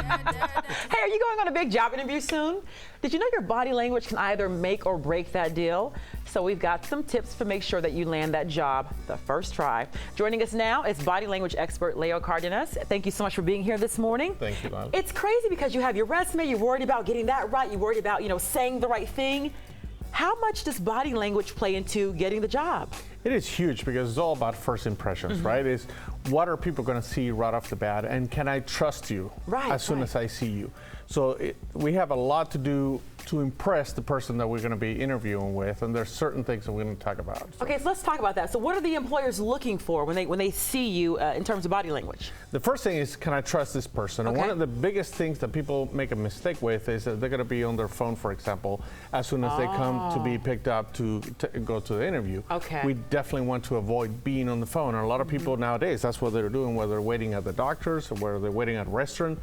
Hey, are you going on a big job interview soon? Did you know your body language can either make or break that deal? So we've got some tips to make sure that you land that job the first try. Joining us now is body language expert Leo Cardenas. Thank you so much for being here this morning. Thank you, Lana. It's crazy because you have your resume, you're worried about getting that right, you're worried about, saying the right thing. How much does body language play into getting the job? It is huge because it's all about first impressions, right? It's what are people going to see right off the bat, and can I trust you as soon as I see you? So we have a lot to do to impress the person that we're going to be interviewing with, and there's certain things that we're going to talk about. Okay, so let's talk about that. So what are the employers looking for when they see you in terms of body language? The first thing is, can I trust this person? And one of the biggest things that people make a mistake with is that they're going to be on their phone, for example, as soon as they come to be picked up to go to the interview. Okay. We definitely want to avoid being on the phone. And a lot of people nowadays, that's what they're doing, whether they're waiting at the doctor's or whether they're waiting at a restaurant,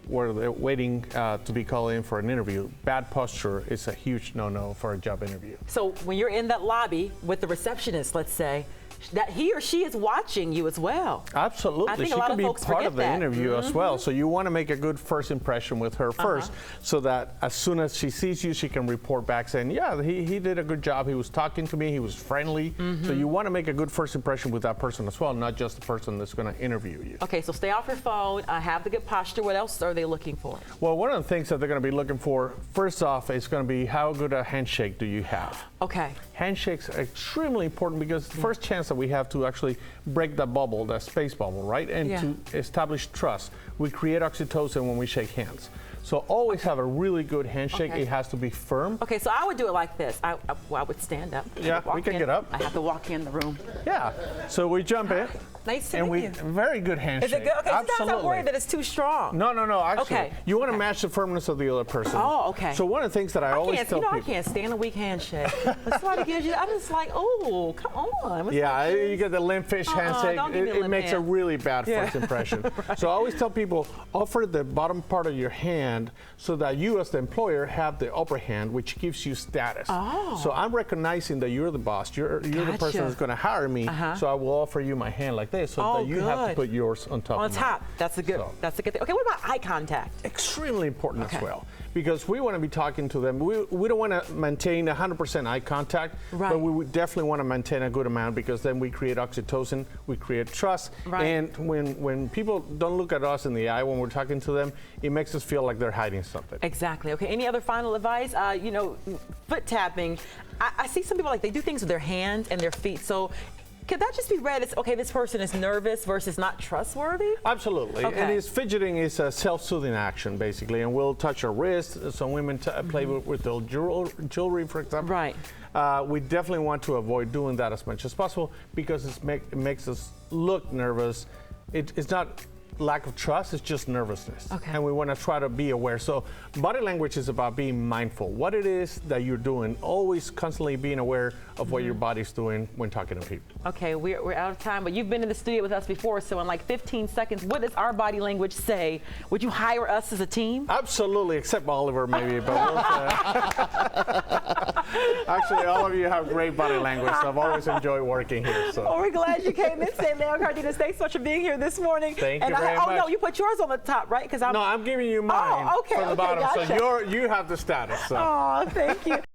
where they're waiting to be called in for an interview. Bad posture is a huge no-no for a job interview. So when you're in that lobby with the receptionist, let's say, that he or she is watching you as well. Absolutely. I think she a lot could of be folks part of the forget that. interview as well. So you want to make a good first impression with her first, so that as soon as she sees you, she can report back saying, yeah, he did a good job. He was talking to me. He was friendly. So you want to make a good first impression with that person as well, not just the person that's going to interview you. Okay, so stay off your phone, have the good posture. What else are they looking for? Well, one of the things that they're going to be looking for, first off, is going to be how good a handshake do you have? Okay. Handshakes are extremely important because the first chance that we have to actually break that bubble, that space bubble, right? And to establish trust. We create oxytocin when we shake hands. So always have a really good handshake. It has to be firm. Okay, so I would do it like this. I would stand up. Yeah, we can get up. I have to walk in the room. Yeah. So we jump in. Nice to meet you. Very good handshake. Is it good? Okay, Absolutely. sometimes I'm worried that it's too strong. No. Actually, you want to match the firmness of the other person. Oh, okay. So one of the things that I always tell people. I can't stand a weak handshake. When somebody gives you, I'm just like, oh, come on. What's you get the limp fish handshake. It makes a really bad first impression. So I always tell people, offer the bottom part of your hand so that you as the employer have the upper hand, which gives you status. So I'm recognizing that you're the boss. You're the person who's going to hire me. So I will offer you my hand like this, so that you have to put yours on top. On top. That's a good thing. Okay, what about eye contact? Extremely important as well, because we want to be talking to them. We don't want to maintain 100% eye contact, but we definitely want to maintain a good amount, because then we create oxytocin, we create trust, and when people don't look at us in the eye when we're talking to them, it makes us feel like they're hiding something. Exactly. Okay, any other final advice? Foot tapping. I see some people they do things with their hands and their feet. So could that just be read as, okay, this person is nervous versus not trustworthy? Absolutely. Okay. And fidgeting is a self-soothing action, basically. And we'll touch our wrist. Some women play with their jewelry, for example. Right. We definitely want to avoid doing that as much as possible, because it makes us look nervous. It's not lack of trust, it's just nervousness. And we want to try to be aware. So body language is about being mindful. What it is that you're doing, always constantly being aware of what your body's doing when talking to people. Okay, we're out of time, but you've been in the studio with us before, so in like 15 seconds, what does our body language say? Would you hire us as a team? Absolutely, except Oliver maybe, but actually all of you have great body language, so I've always enjoyed working here. So. Well, we're glad you came in today, Leo Cardenas. Thanks so much for being here this morning. Thank you very much. Oh no, you put yours on the top, right? No, I'm giving you mine from the bottom, gotcha. so you have the status. So. Oh, thank you.